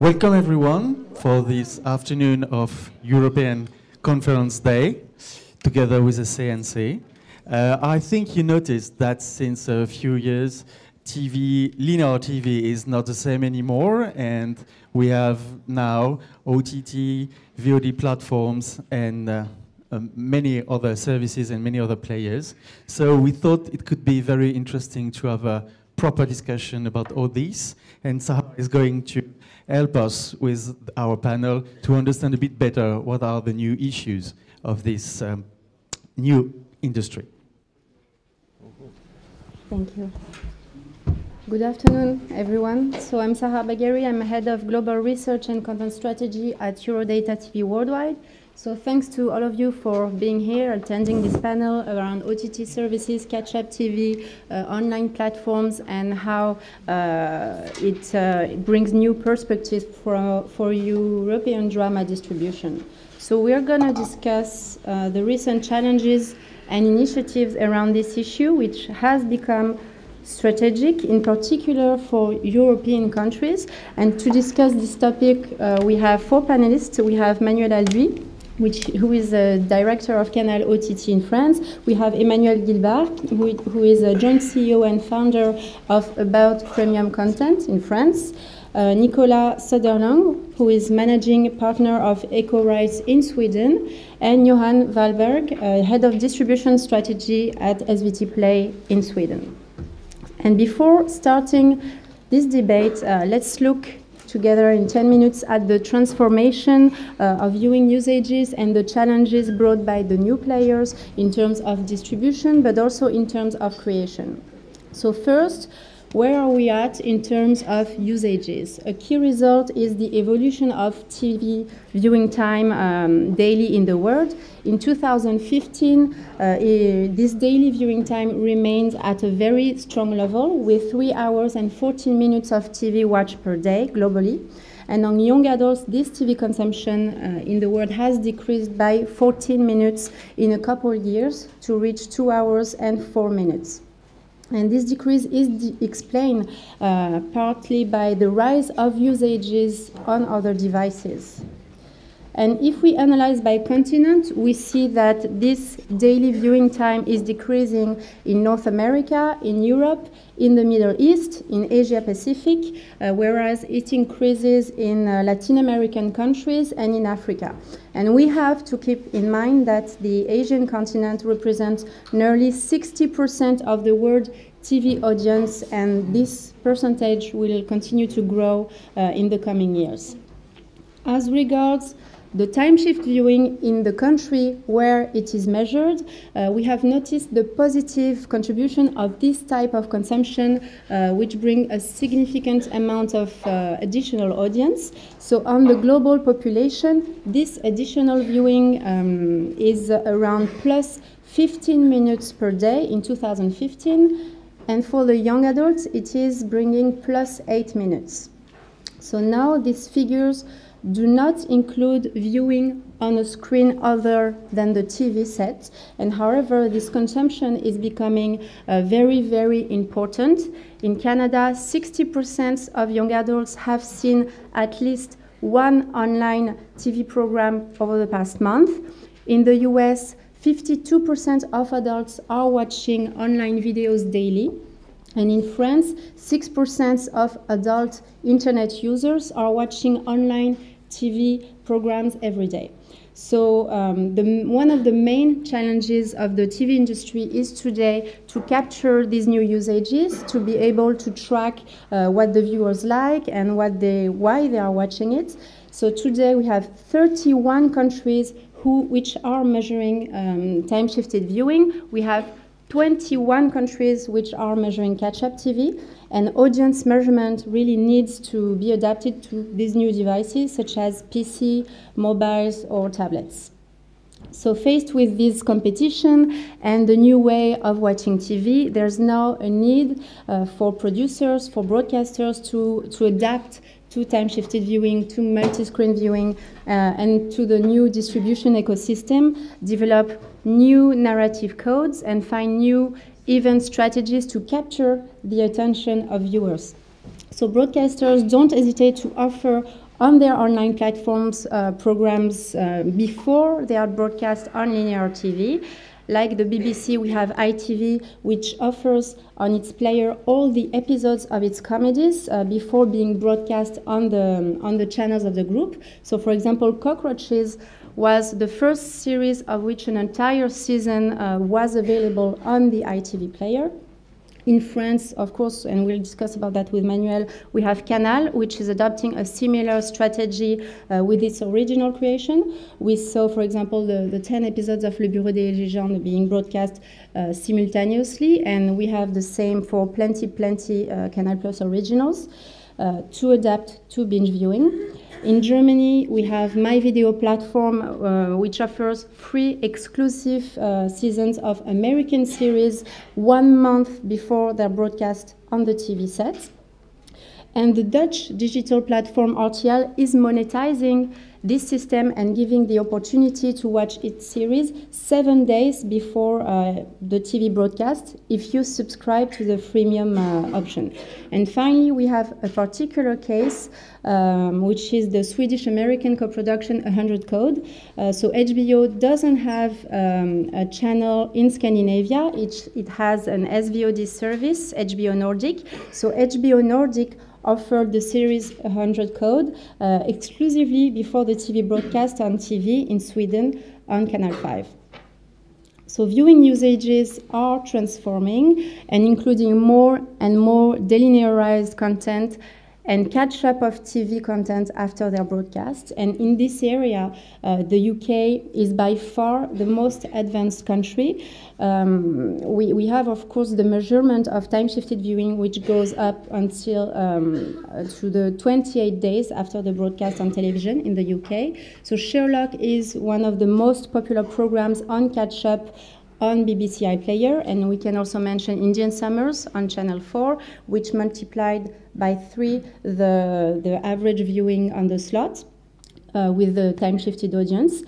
Welcome everyone for this afternoon of European Conference Day, together with the CNC. I think you noticed that since a few years, linear TV is not the same anymore, and we have now OTT, VOD platforms, and many other services and many other players. So we thought it could be very interesting to have a proper discussion about all this, and Sahar is going to help us with our panel to understand a bit better what are the new issues of this new industry. Thank you. Good afternoon, everyone. So I'm Sahar Bagheri. I'm head of global research and content strategy at Eurodata TV Worldwide. So thanks to all of you for being here, attending this panel around OTT services, catch-up TV, online platforms, and how it brings new perspectives for European drama distribution. So we are going to discuss the recent challenges and initiatives around this issue, which has become strategic, in particular for European countries. And to discuss this topic, we have four panelists. We have Manuel Alduy, who is the director of Canal OTT in France. We have Emmanuel Guilbard, who is a joint CEO and founder of About Premium Content in France. Nicolas Söderlund, who is managing partner of Eco Rights in Sweden. And Johan Wallberg, head of distribution strategy at SVT Play in Sweden. And before starting this debate, let's look together in 10 minutes at the transformation of viewing usages and the challenges brought by the new players in terms of distribution, but also in terms of creation. So first, where are we at in terms of usages? A key result is the evolution of TV viewing time daily in the world. In 2015, this daily viewing time remains at a very strong level, with 3 hours and 14 minutes of TV watched per day globally. And on young adults, this TV consumption in the world has decreased by 14 minutes in a couple of years to reach 2 hours and 4 minutes. And this decrease is explained partly by the rise of usages on other devices. And if we analyze by continent, we see that this daily viewing time is decreasing in North America, in Europe, in the Middle East, in Asia Pacific, whereas it increases in Latin American countries and in Africa. And we have to keep in mind that the Asian continent represents nearly 60% of the world TV audience, and this percentage will continue to grow in the coming years. As regards the time shift viewing in the country where it is measured, we have noticed the positive contribution of this type of consumption, which bring a significant amount of additional audience. So on the global population, this additional viewing is around plus 15 minutes per day in 2015. And for the young adults, it is bringing plus 8 minutes. So now these figures do not include viewing on a screen other than the TV set. And however, this consumption is becoming very, very important. In Canada, 60% of young adults have seen at least one online TV program over the past month. In the US, 52% of adults are watching online videos daily. And in France, 6% of adult internet users are watching online TV programs every day. So one of the main challenges of the TV industry is today to capture these new usages, to be able to track what the viewers like and why they are watching it. So today we have 31 countries which are measuring time-shifted viewing. We have 21 countries which are measuring catch-up TV, and audience measurement really needs to be adapted to these new devices such as PC, mobiles, or tablets. So faced with this competition and the new way of watching TV, there's now a need for producers, for broadcasters to adapt to time-shifted viewing, to multi-screen viewing, and to the new distribution ecosystem, develop new narrative codes, and find new event strategies to capture the attention of viewers. So broadcasters don't hesitate to offer on their online platforms programs before they are broadcast on linear TV. Like the BBC, we have ITV, which offers on its player all the episodes of its comedies before being broadcast on the channels of the group. So, for example, Cockroaches was the first series of which an entire season was available on the ITV player. In France, of course, and we'll discuss about that with Manuel, we have Canal, which is adopting a similar strategy with its original creation. We saw, for example, the 10 episodes of Le Bureau des légendes being broadcast simultaneously, and we have the same for plenty Canal Plus originals to adapt to binge viewing. In Germany, we have My Video platform, which offers free exclusive seasons of American series 1 month before their broadcast on the TV set. And the Dutch digital platform RTL is monetizing this system and giving the opportunity to watch its series 7 days before the TV broadcast if you subscribe to the freemium option. And finally, we have a particular case, which is the Swedish-American co-production 100 Code. So HBO doesn't have a channel in Scandinavia. It has an SVOD service, HBO Nordic. So HBO Nordic offered the series 100 Code exclusively before the TV broadcast on TV in Sweden on Canal 5. So viewing usages are transforming and including more and more delinearized content and catch-up of TV content after their broadcast. And in this area, the UK is by far the most advanced country. We have, of course, the measurement of time-shifted viewing, which goes up until to the 28 days after the broadcast on television in the UK. So Sherlock is one of the most popular programs on catch-up on BBC iPlayer, and we can also mention Indian Summers on Channel 4, which multiplied by 3 the average viewing on the slot with the time-shifted audience.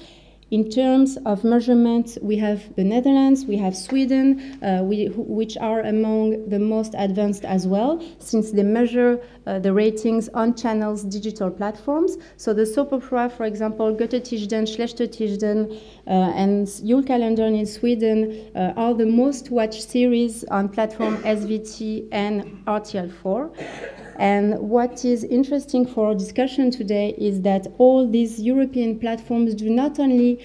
In terms of measurement, we have the Netherlands, we have Sweden, which are among the most advanced as well, since they measure the ratings on channels' digital platforms. So the soap opera, for example, Götte Tisdagen, Schlechte Tisdagen, and Julkalendern in Sweden are the most watched series on platform SVT and RTL4. And what is interesting for our discussion today is that all these European platforms do not only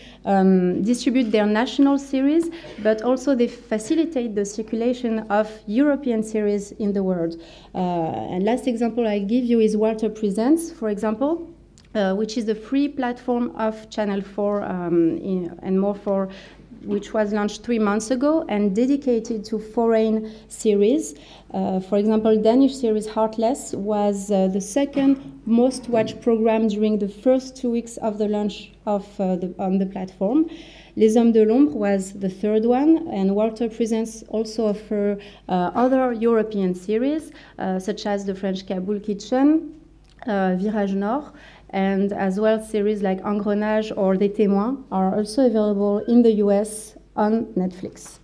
distribute their national series, but also they facilitate the circulation of European series in the world. And last example I give you is Walter Presents, for example, which is a free platform of Channel 4 and More 4, which was launched 3 months ago and dedicated to foreign series. For example, Danish series Heartless was the second most watched program during the first 2 weeks of the launch of on the platform. Les Hommes de l'Ombre was the third one, and Walter Presents also offer other European series, such as the French Kabul Kitchen, Virage Nord, and as well series like Engrenage or Des Témoins are also available in the US on Netflix.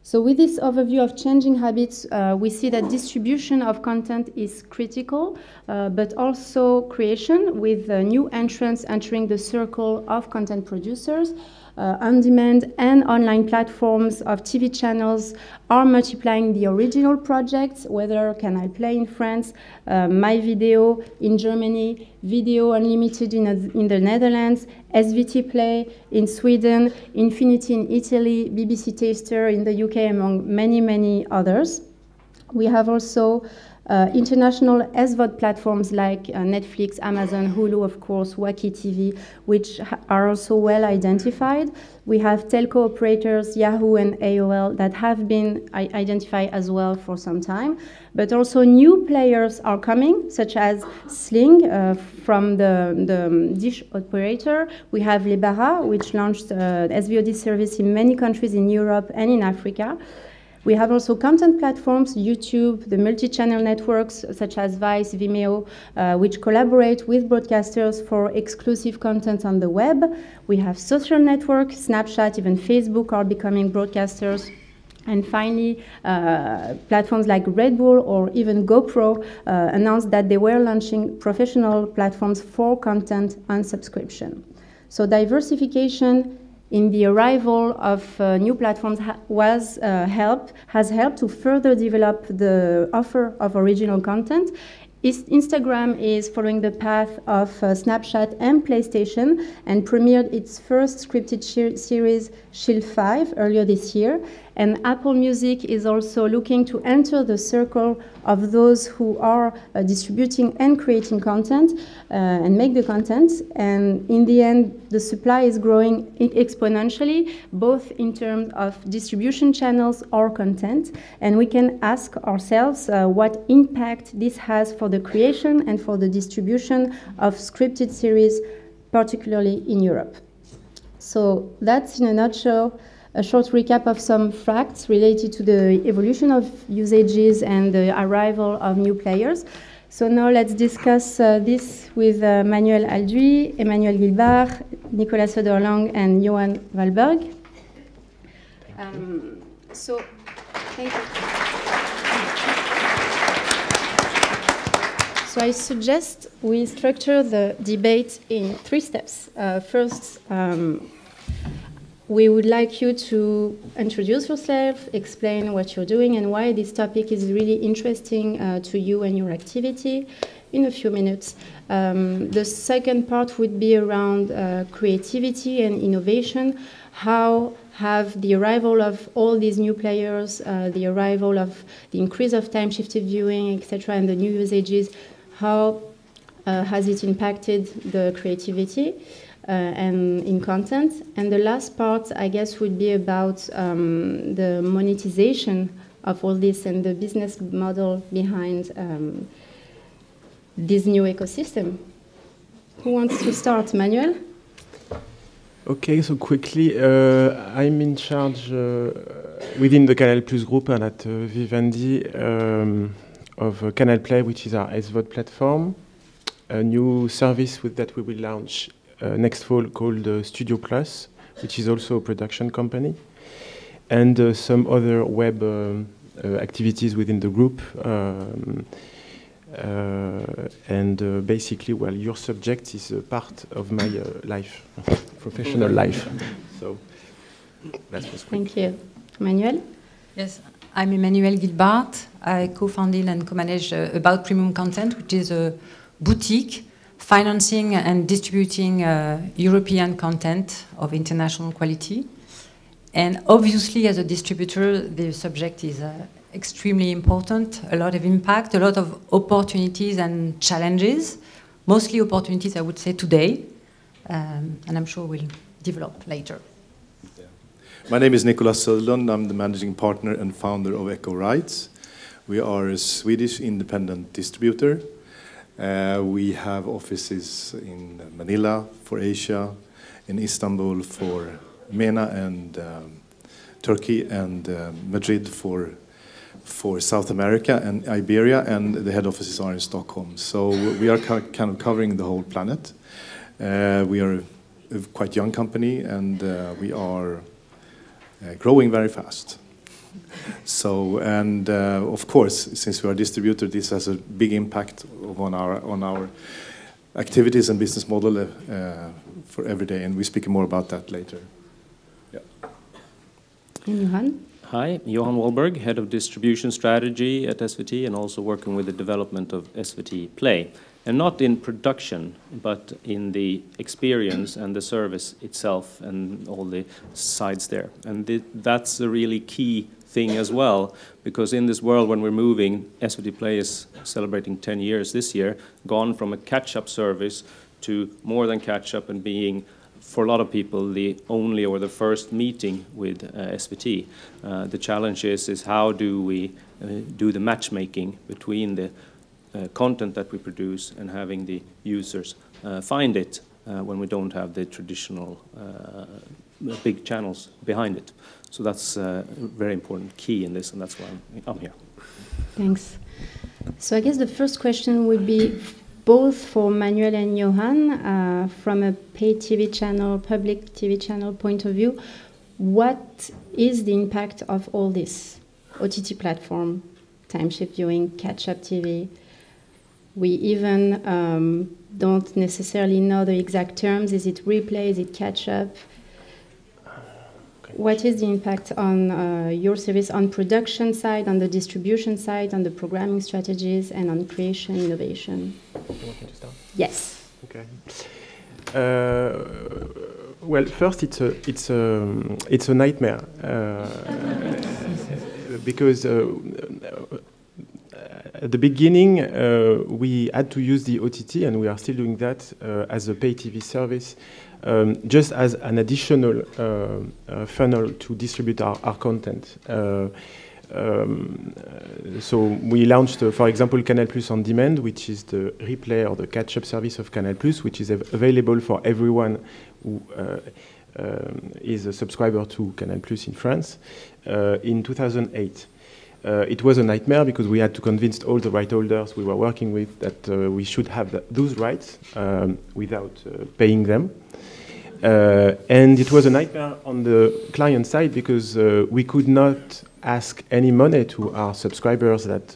So with this overview of changing habits, we see that distribution of content is critical, but also creation, with new entrants entering the circle of content producers. On-demand and online platforms of TV channels are multiplying the original projects, whether Canal Play in France, My Video in Germany, Video Unlimited in the Netherlands, SVT Play in Sweden, Infinity in Italy, BBC Taster in the UK, among many, many others. We have also international SVOD platforms like Netflix, Amazon, Hulu, of course, Wacky TV, which are also well identified. We have telco operators, Yahoo and AOL, that have been identified as well for some time. But also new players are coming, such as Sling from the dish operator. We have Les Barras, which launched SVOD service in many countries in Europe and in Africa. We have also content platforms, YouTube, the multi-channel networks such as Vice, Vimeo, which collaborate with broadcasters for exclusive content on the web. We have social networks, Snapchat, even Facebook are becoming broadcasters And finally, platforms like Red Bull or even GoPro announced that they were launching professional platforms for content on subscription. So diversification in the arrival of new platforms has helped to further develop the offer of original content. Instagram is following the path of Snapchat and PlayStation and premiered its first scripted series, Shield 5, earlier this year. And Apple Music is also looking to enter the circle of those who are distributing and creating content and make the content. And in the end, the supply is growing exponentially, both in terms of distribution channels or content. And we can ask ourselves what impact this has for the creation and for the distribution of scripted series, particularly in Europe. So that's, in a nutshell, a short recap of some facts related to the evolution of usages and the arrival of new players. So now let's discuss this with Manuel Alduy, Emmanuel Gilbart, Nicolas Söderlang, and Johan Wahlberg. So, thank you. So I suggest we structure the debate in 3 steps. First, we would like you to introduce yourself, explain what you're doing and why this topic is really interesting to you and your activity in a few minutes. The second part would be around creativity and innovation. How have the arrival of all these new players, the arrival of the increase of time-shifted viewing, etc., and the new usages, how has it impacted the creativity? And in content. And the last part, I guess, would be about the monetization of all this and the business model behind this new ecosystem. Who wants to start? Manuel? Okay, so quickly, I'm in charge within the Canal Plus group and at Vivendi of Canal Play, which is our SVOD platform, a new service that we will launch next fall called Studio Plus, which is also a production company, and some other web activities within the group. Basically, well, your subject is a part of my life, professional life. So that's what's quick. Thank you. Manuel? Yes, I'm Emmanuel Gilbart. I co-founded and co-manage About Premium Content, which is a boutique financing and distributing European content of international quality. And obviously, as a distributor, the subject is extremely important, a lot of impact, a lot of opportunities and challenges, mostly opportunities, I would say, today, and I'm sure we'll develop later. Yeah. My name is Nicolas Söderlang. I'm the managing partner and founder of Echo Rights. We are a Swedish independent distributor. We have offices in Manila for Asia, in Istanbul for MENA and Turkey, and Madrid for South America and Iberia, and the head offices are in Stockholm. So we are kind of covering the whole planet. We are a quite young company, and we are growing very fast. So, and of course, since we are a distributor, this has a big impact on our activities and business model for every day, and we're speaking more about that later. Yeah. And Johan? Hi, Johan Wahlberg, Head of Distribution Strategy at SVT, and also working with the development of SVT Play. And not in production, but in the experience and the service itself and all the sides there. And that's a really key thing as well, because in this world when we're moving, SVT Play is celebrating 10 years this year, gone from a catch-up service to more than catch-up and being, for a lot of people, the only or the first meeting with SVT. The challenge is how do we do the matchmaking between the content that we produce and having the users find it when we don't have the traditional big channels behind it. So that's a very important key in this, and that's why I'm here. Thanks. So I guess the first question would be both for Manuel and Johan, from a paid TV channel, public TV channel point of view. what is the impact of all this? OTT platform, time-shift viewing, catch-up TV. We even don't necessarily know the exact terms. Is it replay? Is it catch-up? Okay. What is the impact on your service, on production side, on the distribution side, on the programming strategies, and on creation, innovation? You want me to start? Yes. Okay. Well, first, it's a nightmare because at the beginning we had to use the OTT, and we are still doing that as a pay TV service, just as an additional funnel to distribute our content. So we launched, for example, Canal Plus On Demand, which is the replay or the catch-up service of Canal Plus, which is available for everyone who is a subscriber to Canal Plus in France in 2008. It was a nightmare because we had to convince all the right holders we were working with that we should have those rights without paying them. And it was a nightmare on the client side because we could not ask any money to our subscribers that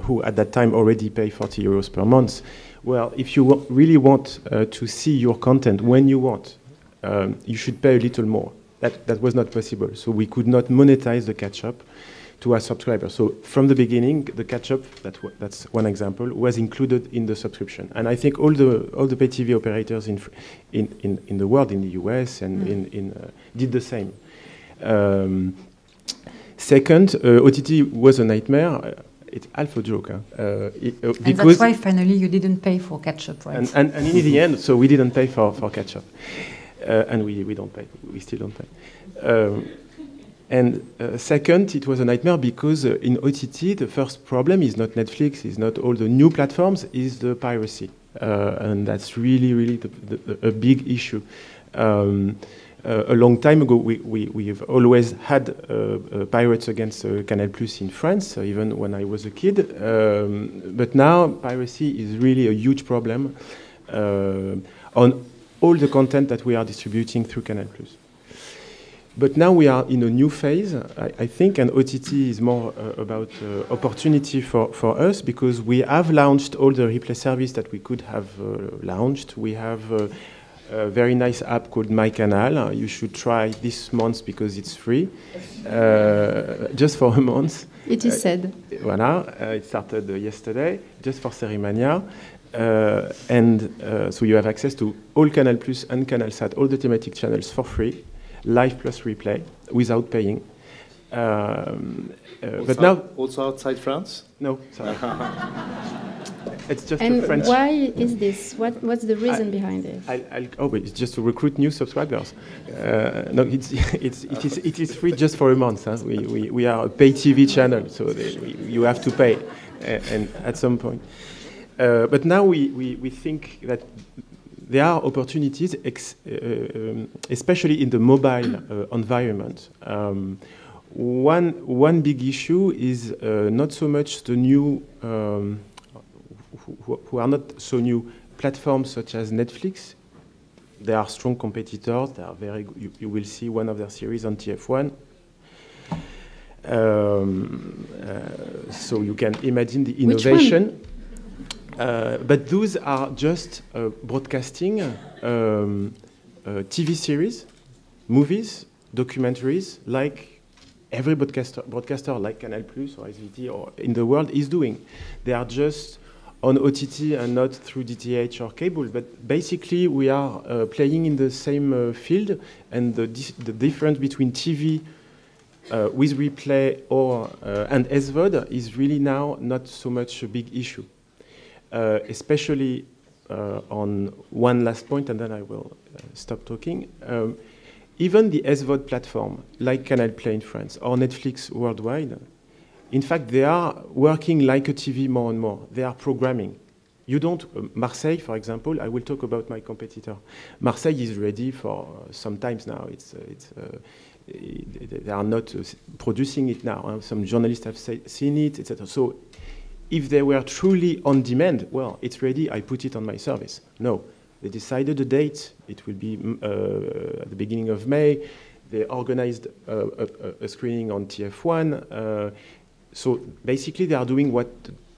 who at that time already pay 40 euros per month. Well, if you really want to see your content when you want, you should pay a little more. That was not possible. So we could not monetize the catch-up to our subscribers. So from the beginning, the catch-up, that's one example, was included in the subscription. And I think all the pay TV operators in the world, in the US, and did the same. Second, OTT was a nightmare. It's half a joke. And that's why finally you didn't pay for catch-up, right? And in the end, so we didn't pay for catch-up. And we don't pay. We still don't pay. And second, it was a nightmare because in OTT, the first problem is not Netflix, is not all the new platforms, is the piracy. And that's really a big issue. A long time ago, we've always had pirates against Canal Plus in France, even when I was a kid. But now, piracy is really a huge problem on all the content that we are distributing through Canal Plus. But now we are in a new phase, I think, and OTT is more about opportunity for us because we have launched all the replay service that we could have launched. We have a very nice app called My Canal. You should try this month because it's free, just for a month. It is said. Voilà, it started yesterday, just for Séries Mania. And so you have access to all Canal Plus and Canal Sat, all the thematic channels for free. Live plus replay without paying. But now also outside France? No, sorry. It's just and a French. Why is this? What's the reason behind it? It's just to recruit new subscribers. No, it is free just for a month. Huh? We are a pay TV channel, so you have to pay, and at some point. But now we think that there are opportunities, especially in the mobile environment. One big issue is not so much the new, who are not so new, platforms such as Netflix. They are strong competitors. They are very. You will see one of their series on TF1. So you can imagine the innovation. But those are just broadcasting TV series, movies, documentaries, like every broadcaster like Canal Plus or SVT or in the world is doing. They are just on OTT and not through DTH or cable. But basically, we are playing in the same field, and the difference between TV with replay or and SVOD is really now not so much a big issue. Especially on one last point, and then I will stop talking. Even the SVOD platform, like Canal Play in France or Netflix worldwide, in fact, they are working like a TV more and more. They are programming. You don't, Marseille, for example, I will talk about my competitor. Marseille is ready for some times now. They are not producing it now. Some journalists have seen it, etc. So if they were truly on demand, well, it's ready, I put it on my service. No, they decided a date. It will be at the beginning of May. they organized a screening on TF1. So basically, they are doing what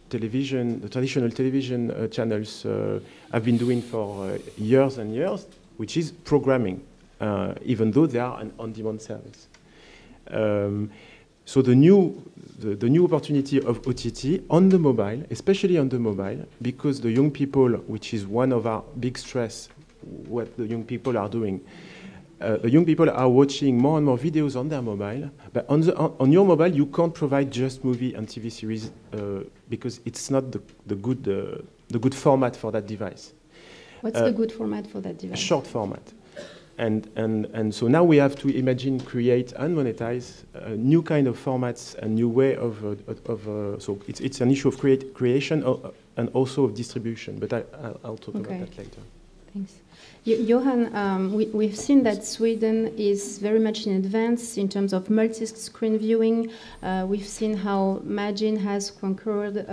the traditional television channels have been doing for years and years, which is programming, even though they are an on-demand service. So the new opportunity of OTT on the mobile, especially on the mobile, because the young people, which is one of our big stress, what the young people are doing. The young people are watching more and more videos on their mobile, but on your mobile you can't provide just movie and TV series because it's not the good format for that device. What's the good format for that device? Short format. And so now we have to imagine, create, and monetize new kind of formats, a new way of so it's an issue of creation and also of distribution. But I'll talk about that later. Thanks. Johan, we've seen that Sweden is very much in advance in terms of multi-screen viewing. We've seen how Magin has conquered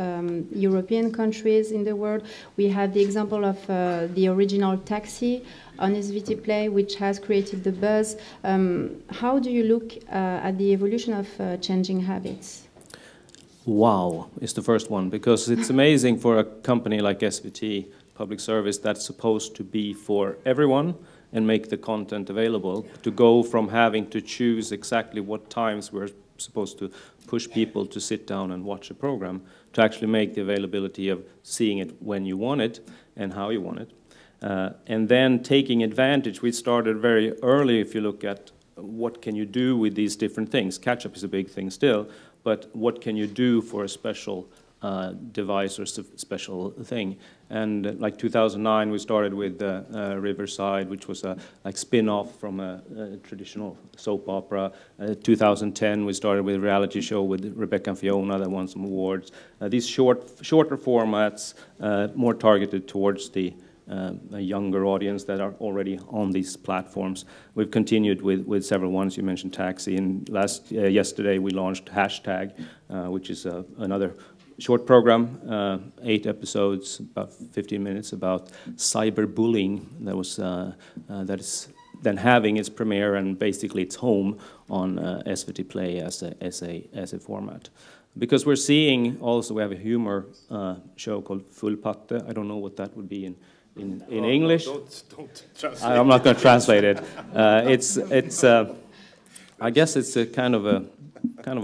European countries in the world. We have the example of the original Taxi on SVT Play, which has created the buzz. How do you look at the evolution of changing habits? Wow is the first one, because it's amazing for a company like SVT, public service, that's supposed to be for everyone and make the content available, to go from having to choose exactly what times we're supposed to push people to sit down and watch a program, to actually make the availability of seeing it when you want it and how you want it. And then taking advantage, we started very early if you look at what can you do with these different things. Catch-up is a big thing still, but what can you do for a special device or special thing? And like 2009, we started with Riverside, which was a spin-off from a traditional soap opera. 2010, we started with a reality show with Rebecca and Fiona that won some awards. These shorter formats, more targeted towards the a younger audience that are already on these platforms. We've continued with several ones. You mentioned Taxi, and yesterday we launched Hashtag, which is another short program, 8 episodes, about 15 minutes, about cyberbullying that is then having its premiere and basically its home on SVT Play as a format. Because we're seeing also, we have a humor show called Full Patte. I don't know what that would be in English. Don't translate. I'm not going to translate it. I guess it's a kind of a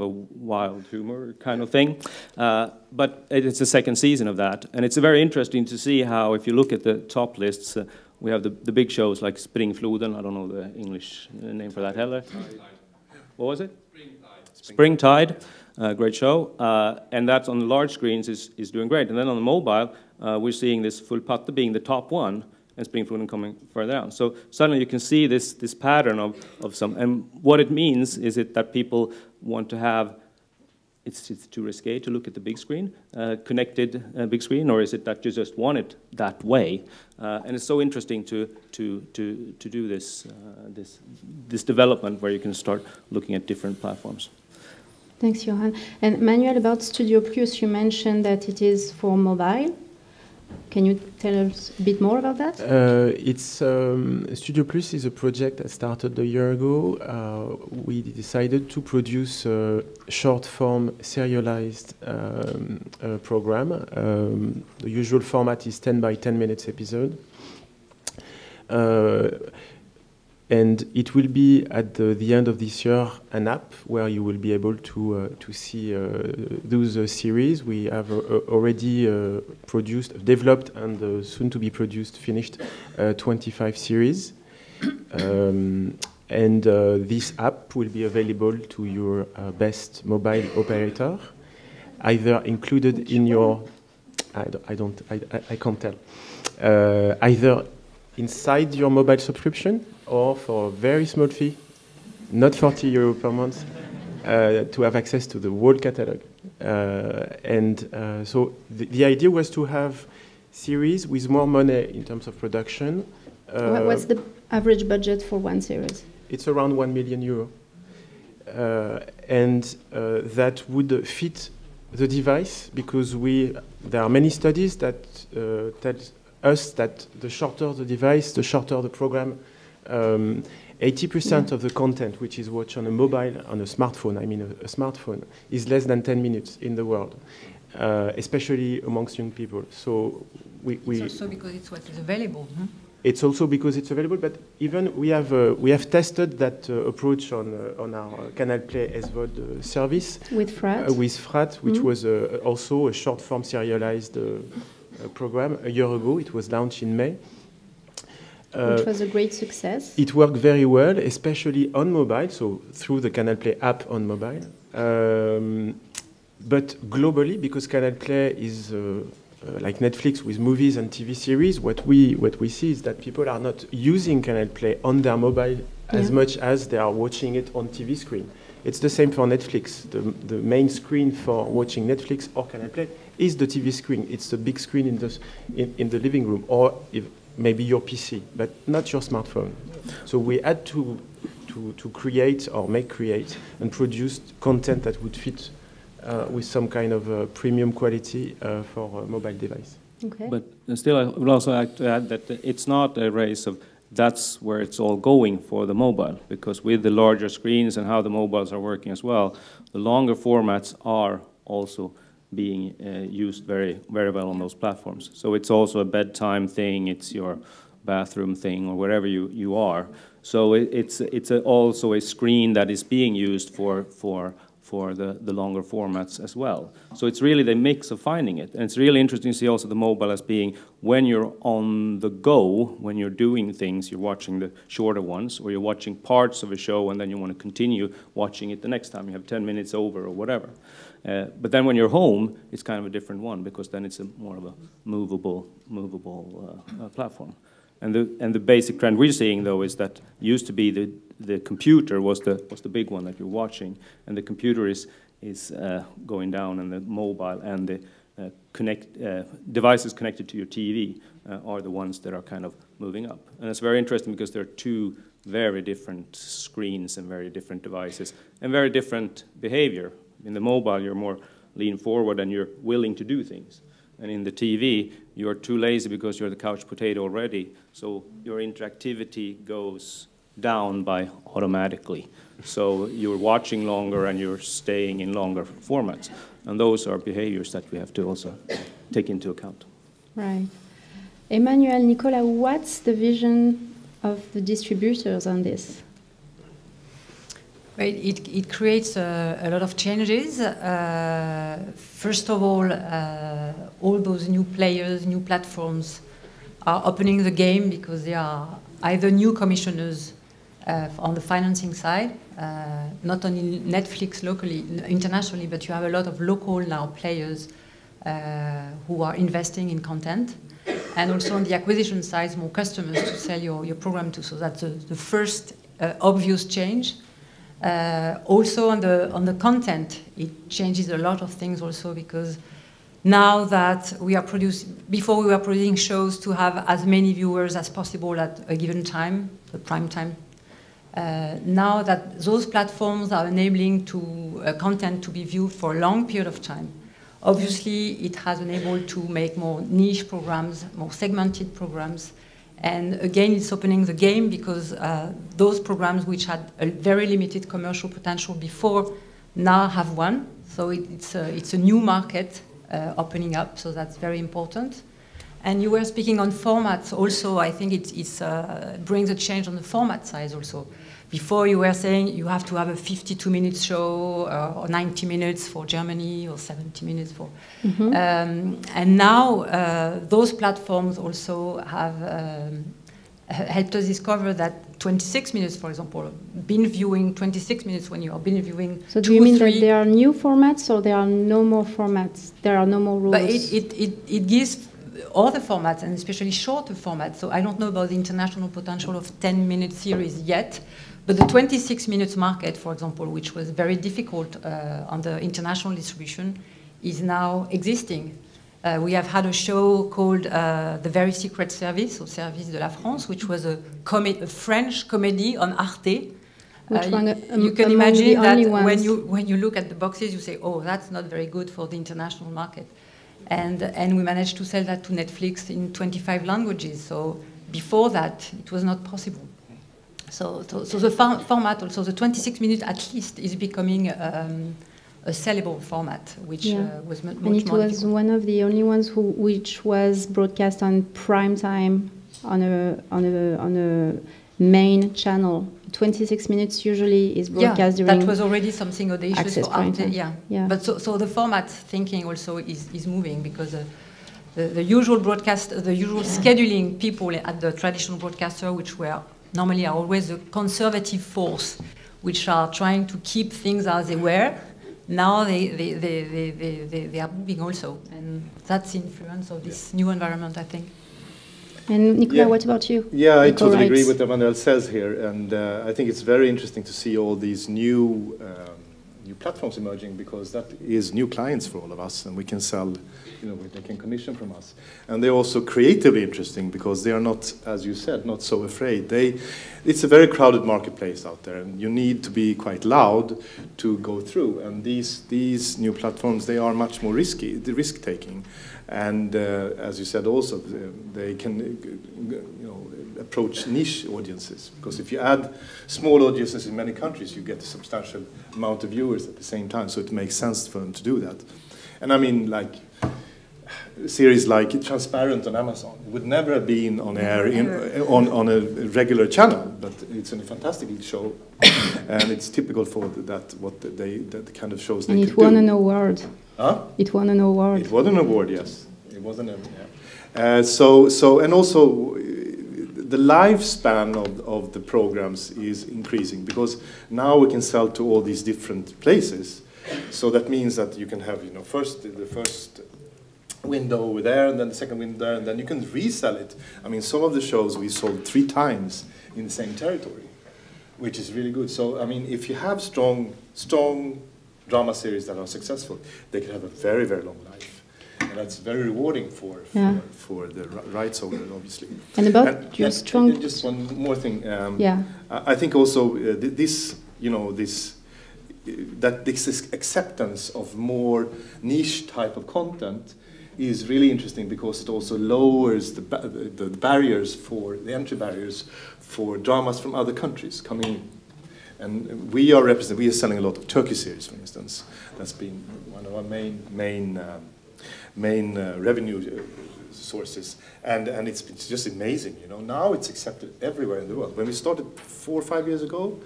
wild humor kind of thing, but it's the second season of that, and it's very interesting to see how, if you look at the top lists, we have the big shows like Springfloden. I don't know the English name for that heller. What was it? Springtide. Great show, and that's on the large screens is doing great. And then on the mobile, we're seeing this Full Patte being the top one, and Springfloden coming further down. So suddenly you can see this pattern of some, and what it means is that people want to have, it's too risque to look at the big screen, connected big screen, or is it that you just want it that way? And it's so interesting to do this development where you can start looking at different platforms. Thanks, Johan. And Manuel, about Studio Plus, you mentioned that it is for mobile. Can you tell us a bit more about that? Studio Plus is a project that started a year ago. We decided to produce a short-form serialized program. The usual format is 10 by 10 minutes episode. And it will be at the end of this year an app where you will be able to see those series. We have already developed, and soon to be produced, finished 25 series. And this app will be available to your best mobile operator, either included in your. I can't tell. Either inside your mobile subscription, or for a very small fee, not 40 euro per month, to have access to the whole catalog. So the idea was to have series with more money in terms of production. What's the average budget for one series? It's around 1 million euro. And that would fit the device, because there are many studies that tell us that the shorter the device, the shorter the program. 80% of the content which is watched on a mobile, on a smartphone, I mean a smartphone, is less than 10 minutes in the world, especially amongst young people. So it's also because it's what is available. Hmm? It's also because it's available, but even we have tested that approach on our Canal Play SVOD service with Frat, which was also a short-form serialized program a year ago. It was launched in May. Which was a great success. It worked very well, especially on mobile, so through the Canal Play app on mobile. But globally, because Canal Play is like Netflix with movies and TV series, what we see is that people are not using Canal Play on their mobile as much as they are watching it on TV screen. It's the same for Netflix. The main screen for watching Netflix or Canal Play is the TV screen. It's the big screen in the living room, or maybe your PC, but not your smartphone. So we had to create and produce content that would fit with some kind of premium quality for a mobile device. Okay. But still, I would also like to add that it's not a race of that's where it's all going for the mobile, because with the larger screens and how the mobiles are working as well, the longer formats are also being used very, very well on those platforms. So it's also a bedtime thing, it's your bathroom thing, or wherever you are. So it's also a screen that is being used for the longer formats as well. So it's really the mix of finding it. And it's really interesting to see also the mobile as being, when you're on the go, when you're doing things, you're watching the shorter ones, or you're watching parts of a show and then you want to continue watching it the next time. You have 10 minutes over or whatever. But then when you're home, it's kind of a different one, because then it's more of a movable platform. And the basic trend we're seeing, though, is that used to be the computer was the big one that you're watching, and the computer is going down, and the mobile and the devices connected to your TV are the ones that are kind of moving up. And it's very interesting because there are two very different screens and very different devices and very different behavior. In the mobile, you're more lean forward and you're willing to do things. And in the TV, you're too lazy because you're the couch potato already, so your interactivity goes down by automatically. So you're watching longer and you're staying in longer formats. And those are behaviors that we have to also take into account. Right. Emmanuel, Nicolas, what's the vision of the distributors on this? It creates a lot of changes. First of all those new players, new platforms are opening the game because they are either new commissioners on the financing side, not only Netflix locally, internationally, but you have a lot of local now players who are investing in content. And also on the acquisition side, more customers to sell your program to. So that's the first obvious change. Also on the content, it changes a lot of things also, because now that we are before we were producing shows to have as many viewers as possible at a given time, the prime time. Now that those platforms are enabling content to be viewed for a long period of time, obviously it has enabled to make more niche programs, more segmented programs. And again, it's opening the game because those programs which had a very limited commercial potential before now have one. So it's a new market opening up, so that's very important. And you were speaking on formats also. I think it brings a change on the format side also. Before you were saying you have to have a 52-minute show or 90 minutes for Germany or 70 minutes for... and now those platforms also have helped us discover that 26 minutes, for example, binge viewing 26 minutes when you are binge viewing. So do you mean that there are new formats or there are no more formats? There are no more rules? But it gives all the formats, and especially shorter formats. So I don't know about the international potential of 10-minute series yet, but the 26 minutes market, for example, which was very difficult on the international distribution, is now existing. We have had a show called The Very Secret Service, or Service de la France, which was a French comedy on Arte. You can imagine that when you look at the boxes, you say, oh, that's not very good for the international market. And we managed to sell that to Netflix in 25 languages. So before that, it was not possible. So the format, also the 26 minutes at least, is becoming a sellable format, which was much more And it was difficult. one of the only ones which was broadcast on prime time on a main channel. 26 minutes usually is broadcast during. That was already something audacious for Arte. Yeah. But so the format thinking also is moving, because the usual broadcast, the usual scheduling people at the traditional broadcaster, which were normally are always a conservative force, which are trying to keep things as they were. Now they are moving also, and that's the influence of this new environment, I think. And Nicolas, what about you? Yeah, I totally agree Rights. with what Emmanuel says here, and I think it's very interesting to see all these new platforms emerging, because that is new clients for all of us, and we can sell, they can commission from us. And they're also creatively interesting, because they are not, as you said, not so afraid. It's a very crowded marketplace out there, and you need to be quite loud to go through. And these new platforms, they are much more risky, the risk-taking. And as you said also, they can approach niche audiences, because if you add small audiences in many countries, you get a substantial amount of viewers at the same time, so it makes sense for them to do that. And I mean, like series like Transparent on Amazon, it would never have been on air on a regular channel, but it's a fantastic show, and it's typical for that kind of shows they And can it won do. an award. Huh? It won an award. It won an award, yes. It was an award, yeah. So and also the lifespan of the programs is increasing, because now we can sell to all these different places. So that means that you can have, first the first window over there, and then the second window there, and then you can resell it. I mean, some of the shows we sold 3 times in the same territory, which is really good. So I mean, if you have strong drama series that are successful, they can have a very, very long life. And that's very rewarding for the rights holder, obviously. And about your strong... Just one more thing. Yeah. I think also this acceptance of more niche type of content is really interesting, because it also lowers the barriers for the entry barriers for dramas from other countries coming in. And we are selling a lot of Turkish series, for instance. That's been one of our main revenue sources, and it's just amazing. Now it's accepted everywhere in the world. When we started 4 or 5 years ago,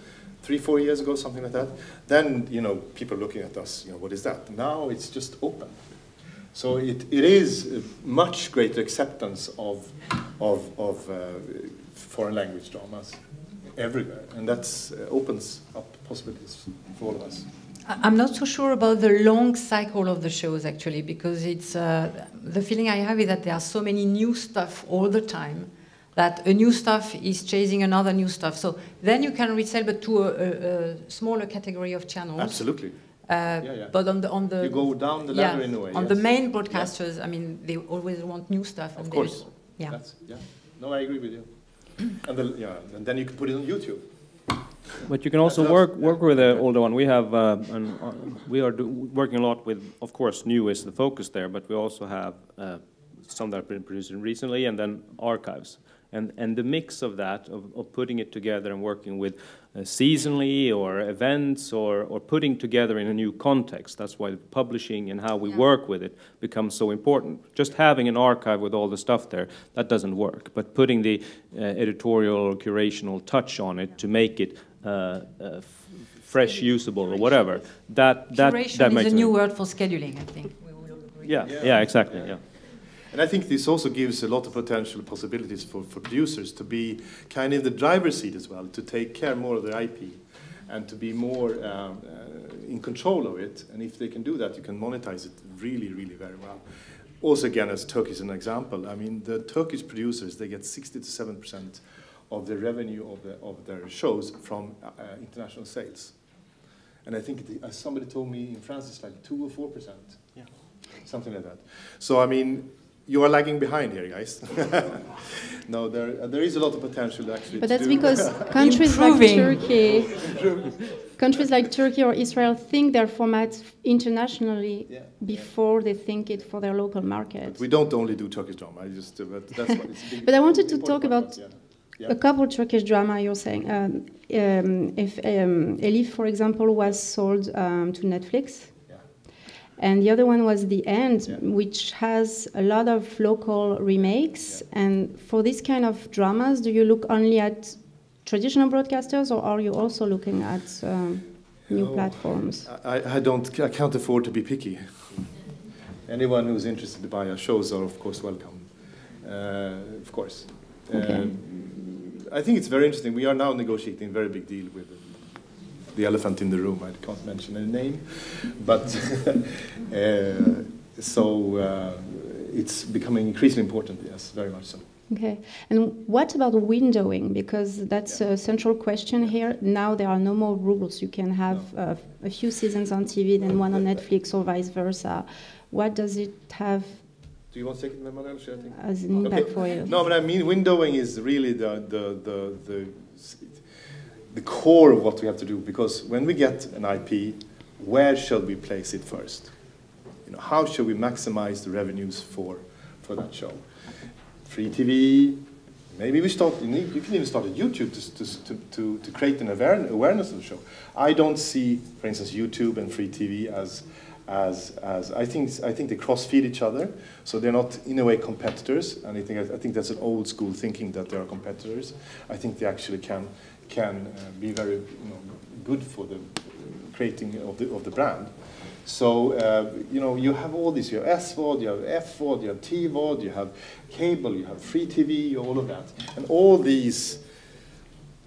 3-4 years ago, something like that, then people looking at us, what is that? Now it's just open. So it is a much greater acceptance of foreign language dramas everywhere, and that opens up possibilities for all of us. I'm not so sure about the long cycle of the shows, actually, because it's the feeling I have is that there are so many new stuff all the time, that a new stuff is chasing another new stuff. So then you can resell, but to a smaller category of channels. Absolutely. But on the you go down the ladder in a way. On the main broadcasters, I mean, they always want new stuff. Of course. Yeah. No, I agree with you. And then you can put it on YouTube. But you can also work with the older one. We have we are working a lot with, of course, new is the focus there, but we also have some that have been produced recently, and then archives. And the mix of that, of putting it together and working with seasonally or events or putting together in a new context, that's why publishing and how we work with it becomes so important. Just having an archive with all the stuff there, that doesn't work. But putting the editorial or curational touch on it to make it fresh, usable, or whatever, that makes Curation is a new word for scheduling, I think. We will agree. Yeah, exactly, yeah. And I think this also gives a lot of potential possibilities for producers to be kind of in the driver's seat as well, to take care more of their IP and to be more in control of it. And if they can do that, you can monetize it really, really very well. Also, again, as Turkey is an example, I mean, the Turkish producers, they get 60 to 7% of the revenue of their shows from international sales. And I think, as somebody told me in France, it's like 2 or 4%. Yeah. Something like that. So, I mean, you are lagging behind here, guys. No, there is a lot of potential actually. But that's because countries like Turkey or Israel think their formats internationally before they think it for their local market. But we don't only do Turkish drama. But that's what it's big. But I wanted to talk about A couple Turkish drama, you're saying. If Elif, for example, was sold to Netflix, and the other one was The End, which has a lot of local remakes. And for this kind of dramas, do you look only at traditional broadcasters, or are you also looking at new platforms? I can't afford to be picky. Anyone who's interested to buy our shows are, of course, welcome. Of course. Okay. I think it's very interesting. We are now negotiating a very big deal with the elephant in the room. I can't mention any name, but it's becoming increasingly important. Yes, very much so. Okay. And what about windowing? Because that's a central question here. Now there are no more rules. You can have a few seasons on TV, then one on Netflix, or vice versa. What does it have? Do you want to take it, Manuel? Should I take it? As an impact for you? No, but I mean, windowing is really the core of what we have to do. Because when we get an IP, where shall we place it first? You know, how shall we maximize the revenues for that show? Free TV. Maybe we start. You can even start at YouTube to create an awareness of the show. I don't see, for instance, YouTube and free TV as I think they cross-feed each other, so they're not in a way competitors. And I think that's an old school thinking that they are competitors. I think they actually can be very good for the creating of the brand. So you have all these. You have SVOD, you have FVOD, you have TVOD, you have cable, you have free TV, all of that, and all these.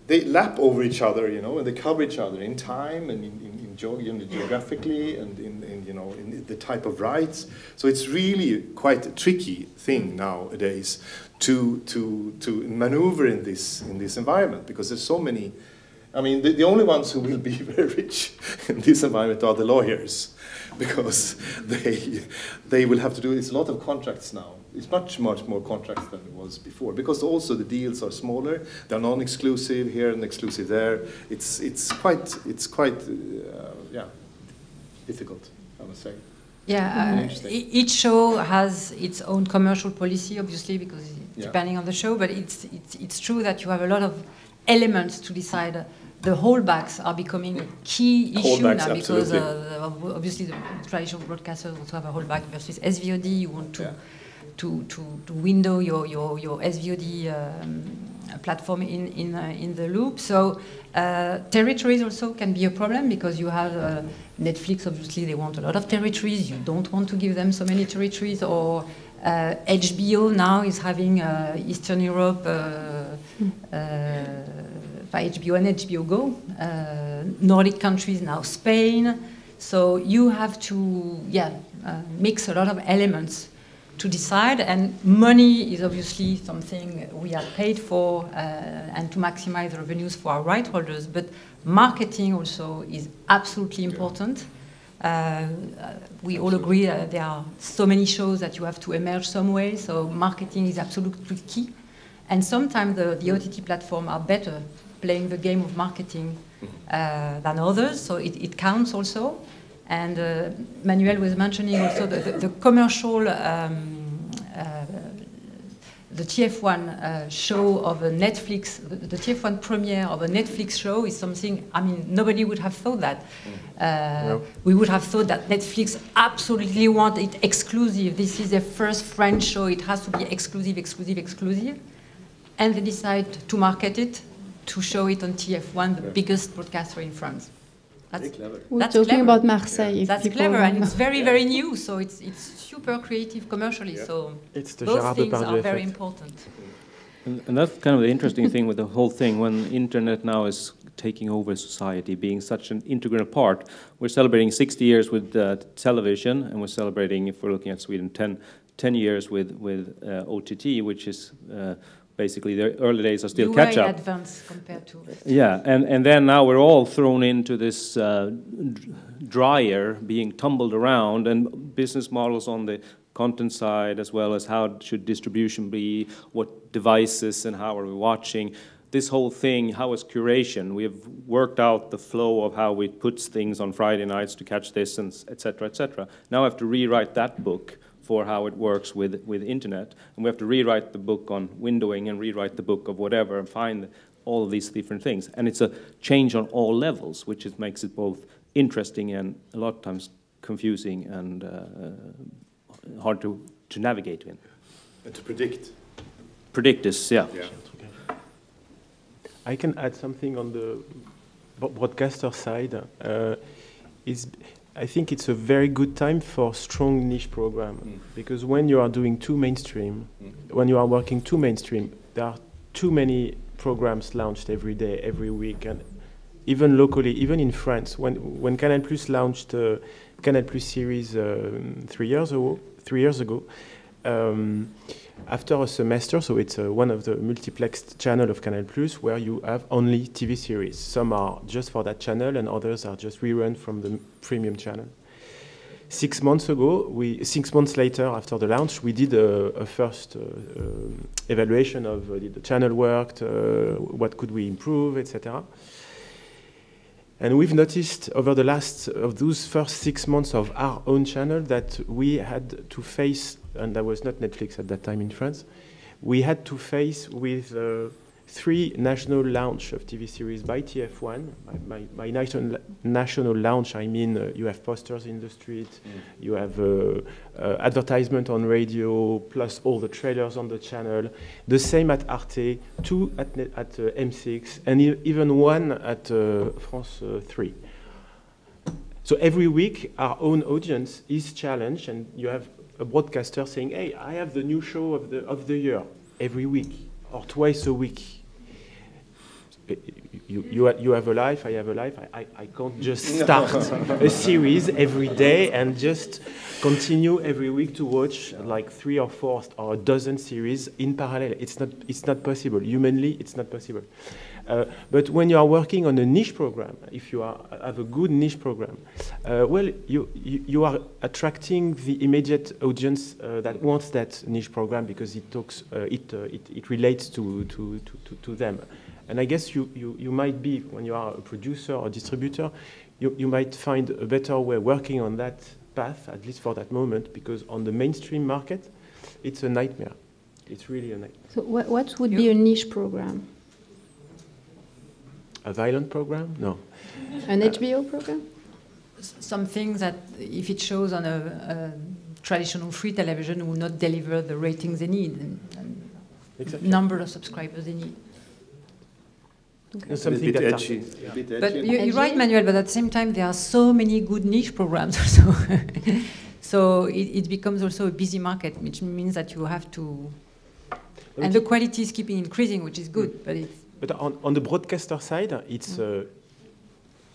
They lap over each other, and they cover each other in time and geographically and in the type of rights. So it's really quite a tricky thing nowadays to maneuver in this environment, because there's so many. I mean, the only ones who will be very rich in this environment are the lawyers, because they will have to do. It's a lot of contracts now. It's much more contracts than it was before, because also the deals are smaller. They're non-exclusive here and exclusive there. It's quite difficult, I must say. Yeah, each show has its own commercial policy, obviously, because depending on the show. But it's true that you have a lot of elements to decide. The holdbacks are becoming a key issue now, because obviously the traditional broadcasters also have a holdback versus SVOD. You want to window your SVOD platform in the loop. So territories also can be a problem, because you have Netflix, obviously they want a lot of territories. You don't want to give them so many territories. Or HBO now is having Eastern Europe, HBO and HBO Go, Nordic countries now, Spain. So you have to mix a lot of elements to decide, and money is obviously something we are paid for, and to maximize the revenues for our right holders. But marketing also is absolutely important. We all agree that there are so many shows that you have to emerge some way, so marketing is absolutely key. And sometimes the OTT platforms are better playing the game of marketing than others, so it counts also. And Manuel was mentioning also the commercial, the TF1 show of a Netflix, the TF1 premiere of a Netflix show is something, I mean, nobody would have thought that. No. We would have thought that Netflix absolutely want it exclusive. This is their first French show, it has to be exclusive, exclusive, exclusive. And they decide to market it, to show it on TF1, the biggest broadcaster in France. That's clever. We're talking about Marseille. That's clever, and it's very, very new, so it's super creative commercially, so those things are very important. And that's kind of the interesting thing with the whole thing, when internet now is taking over society, being such an integral part. We're celebrating 60 years with television, and we're celebrating, if we're looking at Sweden, 10 years with OTT, which is basically the early days are still catch up. Advanced compared to it. Yeah, and then now we're all thrown into this dryer being tumbled around, and business models on the content side, as well as how should distribution be, what devices and how are we watching. This whole thing, how is curation? We have worked out the flow of how we put things on Friday nights to catch this, and et cetera, et cetera. Now I have to rewrite that book for how it works with internet, and we have to rewrite the book on windowing and rewrite the book of whatever and find all of these different things. And it's a change on all levels, which makes it both interesting and a lot of times confusing and hard to navigate in. And to predict. Predict this, yeah. I can add something on the broadcaster side. I think it's a very good time for strong niche program, because when you are doing too mainstream, when you are working too mainstream, there are too many programs launched every day, every week, and even locally, even in France, when Canal Plus launched Canal Plus series 3 years ago, after a semester, so it's one of the multiplexed channel of Canal Plus where you have only TV series. Some are just for that channel and others are just rerun from the premium channel. 6 months later after the launch, we did a first evaluation of did the channel worked, what could we improve, etc. And we've noticed over the last of those first 6 months of our own channel that we had to face, and that was not Netflix at that time in France, we had to face with 3 national launch of TV series by TF1. By national launch, I mean you have posters in the street, you have advertisement on radio, plus all the trailers on the channel. The same at Arte, 2 at M6, and even 1 at France 3. So every week, our own audience is challenged, and you have a broadcaster saying, "Hey, I have the new show of the year every week or twice a week." You have a life, I have a life. I can't just start a series every day and just continue every week to watch like 3 or 4 or a dozen series in parallel. It's not possible. Humanly, it's not possible. But when you are working on a niche program, if you have a good niche program, well, you are attracting the immediate audience that wants that niche program because it relates to them. And I guess you might be, when you are a producer or distributor, you might find a better way working on that path, at least for that moment, because on the mainstream market, it's a nightmare. It's really a nightmare. So what would be a niche program? A violent program? No. An HBO program? Some things that if it shows on a traditional free television will not deliver the ratings they need and Exactly. number of subscribers they need. Okay. Something a bit that edgy. A bit edgy. But you're right, Manuel, but at the same time, there are so many good niche programs also. So it becomes also a busy market, which means that you have to... And the quality is keeping increasing, which is good, but it's... But on the broadcaster side, it's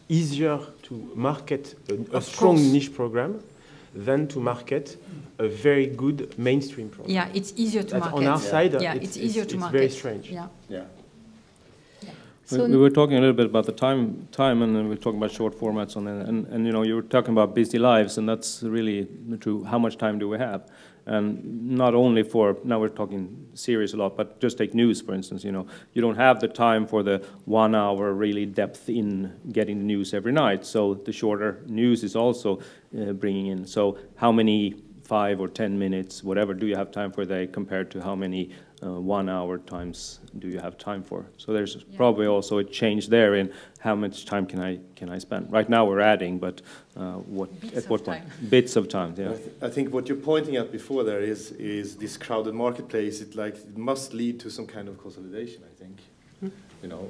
easier to market a strong niche program than to market a very good mainstream program. Yeah, it's easier to market. On our side, yeah, it's easier to market. It's very strange. Yeah. Yeah. So we were talking a little bit about the time, and then we were talking about short formats on it, and you know, you were talking about busy lives, and that's really true. How much time do we have? And not only for, now we're talking series a lot, but just take news, for instance, you know, you don't have the time for the 1 hour really depth in getting the news every night, so the shorter news is also bringing in. So how many 5 or 10 minutes, whatever, do you have time for a day compared to how many 1 hour times do you have time for? So there's probably also a change there in how much time can I spend. Right now we're adding, but at what point? Bits of time, yeah. I think what you're pointing at before there is this crowded marketplace. It must lead to some kind of consolidation, I think, you know,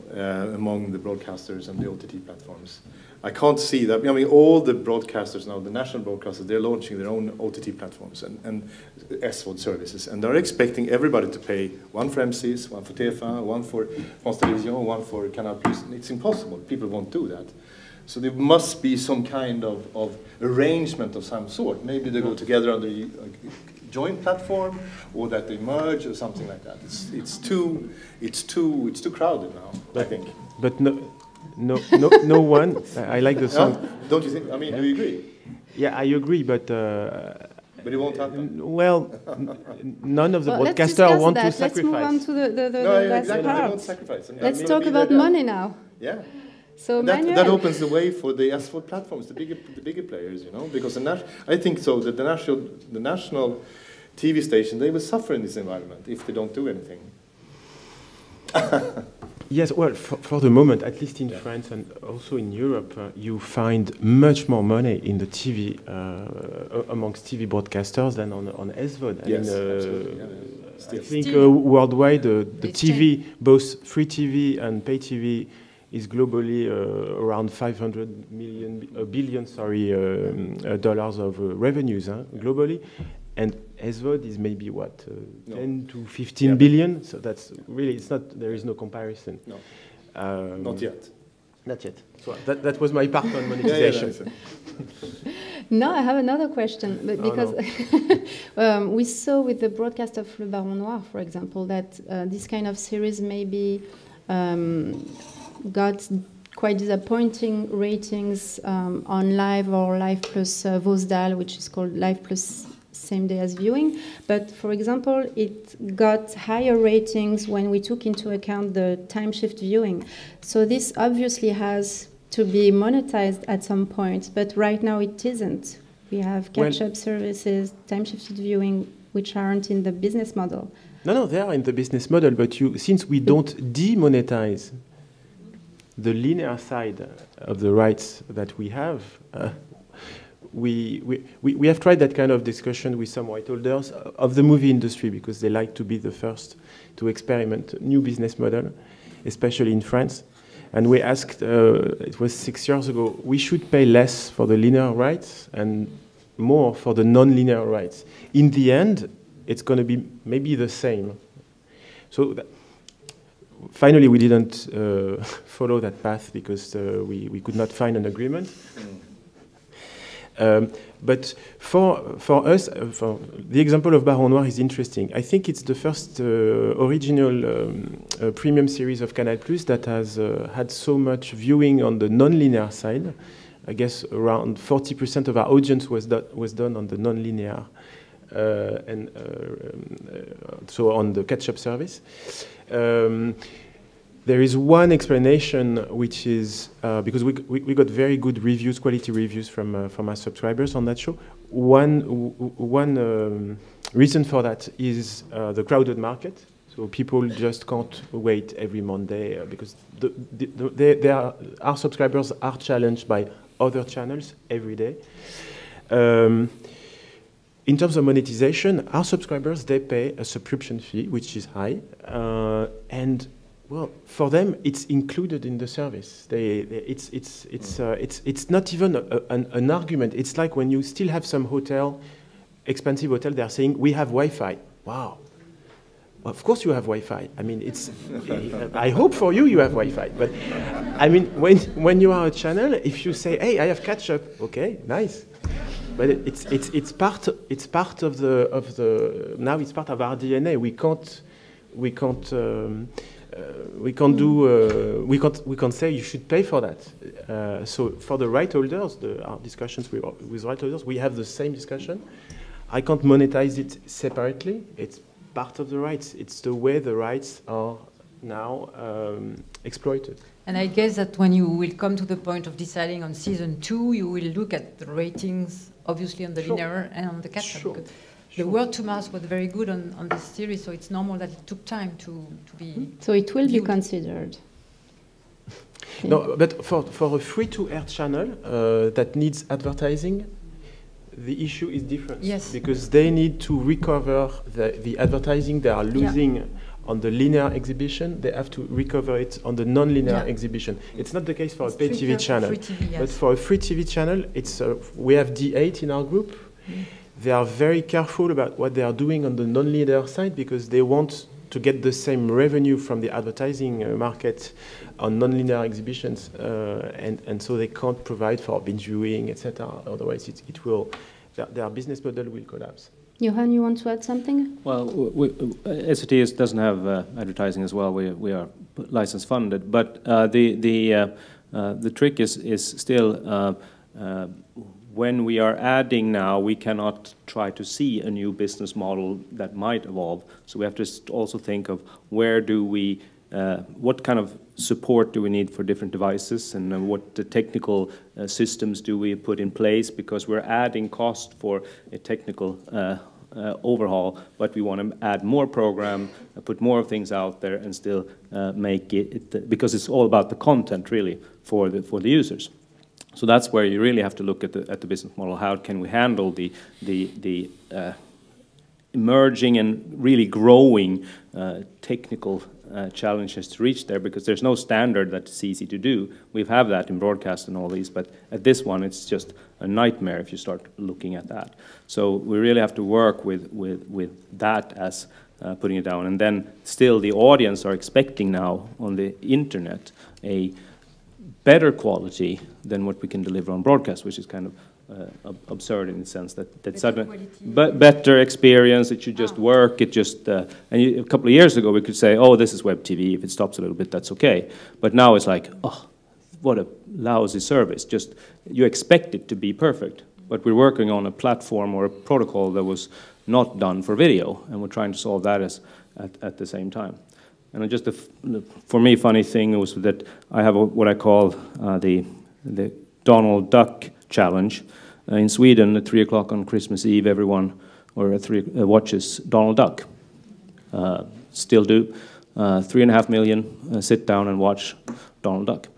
among the broadcasters and the OTT platforms. I can't see that. I mean, all the broadcasters now, the national broadcasters, they're launching their own OTT platforms and SVOD services, and they're expecting everybody to pay one for M6, one for TF1, one for France Télévisions, one for Canal Plus. It's impossible. People won't do that. So there must be some kind of arrangement of some sort. Maybe they go together under a joint platform, or that they merge, or something like that. It's too crowded now, I think. But no one. I like the song. Don't you think? I mean, do you agree? Yeah, I agree, but it won't happen. Well, none of the broadcasters want to sacrifice. Let's move on to the No, last exactly. part. They won't sacrifice. Let's talk about money now. Yeah. So that opens the way for the SVOD platforms, the bigger players, you know, because I think so that the national TV station, they will suffer in this environment if they don't do anything. Yes, well, for the moment, at least in France and also in Europe, you find much more money in the TV amongst TV broadcasters than on SVOD. Yes, absolutely. Yeah. I think worldwide, the TV, both free TV and pay TV, is globally around 500 billion dollars of revenues globally. And SVOD is maybe what 10 to 15 billion. So that's really, it's not. There is no comparison. No, not yet. Not yet. So that was my part on monetization. No, I have another question because we saw with the broadcast of Le Baron Noir, for example, that this kind of series maybe got quite disappointing ratings on Live or Live plus Vosdal, which is called Live plus same day as viewing. But for example, it got higher ratings when we took into account the time shift viewing. So this obviously has to be monetized at some point, but right now it isn't. We have catch-up services, time shifted viewing, which aren't in the business model. No, they are in the business model, but since we don't demonetize the linear side of the rights that we have, we have tried that kind of discussion with some right holders of the movie industry because they like to be the first to experiment new business model, especially in France. And we asked, it was 6 years ago, we should pay less for the linear rights and more for the non-linear rights. In the end, it's going to be maybe the same. So finally, we didn't follow that path because we could not find an agreement. But for us, for the example of Baron Noir is interesting. I think it's the first original premium series of Canal+ that has had so much viewing on the non-linear side. I guess around 40% of our audience was done on the non-linear, so on the catch-up service. There is one explanation, which is because we got very good reviews, quality reviews from our subscribers on that show. One reason for that is the crowded market. So people just can't wait every Monday because our subscribers are challenged by other channels every day. In terms of monetization, our subscribers, they pay a subscription fee, which is high, and well, for them, it's included in the service. It's not even an argument. It's like when you still have some expensive hotel, they're saying, we have Wi-Fi. Wow. Well, of course you have Wi-Fi. I mean, I hope for you have Wi-Fi. But I mean, when you are a channel, if you say, hey, I have catch-up, okay, nice. But it's part of the now it's part of our DNA. We can't say you should pay for that. So for the right holders, our discussions with right holders, we have the same discussion. I can't monetize it separately. It's part of the rights. It's the way the rights are now exploited. And I guess that when you will come to the point of deciding on season 2, you will look at the ratings, obviously on the linear and on the catch-up. Sure. The word to mouth was very good on this series, so it's normal that it took time to be. So it will viewed. be considered. No, but for a free-to-air channel that needs advertising, the issue is different. Yes. Because they need to recover the advertising they are losing on the linear exhibition. They have to recover it on the non-linear exhibition. It's not the case for a pay TV channel. Free TV, yes. But for a free TV channel, we have D8 in our group. They are very careful about what they are doing on the non-linear side because they want to get the same revenue from the advertising market on non-linear exhibitions, and so they can't provide for binge viewing, etc. Otherwise, their business model will collapse. Johan, you want to add something? Well, SVT doesn't have advertising as well. We are license funded, but the trick is still. When we are adding now, we cannot try to see a new business model that might evolve. So we have to also think of where do we what kind of support do we need for different devices, and what the technical systems do we put in place, because we're adding cost for a technical overhaul, but we want to add more program, put more things out there, and still make it, because it's all about the content really for the users. So that's where you really have to look at the business model. How can we handle the emerging and really growing technical challenges to reach there, because there's no standard that's easy to do. We have that in broadcast and all these, but at this one it's just a nightmare if you start looking at that. So we really have to work with that as putting it down. And then still the audience are expecting now on the internet a better quality than what we can deliver on broadcast, which is kind of absurd in the sense that suddenly, better experience, it should just work, it just, and a couple of years ago we could say, oh, this is web TV, if it stops a little bit, that's okay. But now it's like, oh, what a lousy service, just, you expect it to be perfect, but we're working on a platform or a protocol that was not done for video, and we're trying to solve that at the same time. And just for me, funny thing was that I have what I call the Donald Duck challenge. In Sweden, at 3 o'clock on Christmas Eve, everyone watches Donald Duck. Still do. 3.5 million sit down and watch Donald Duck.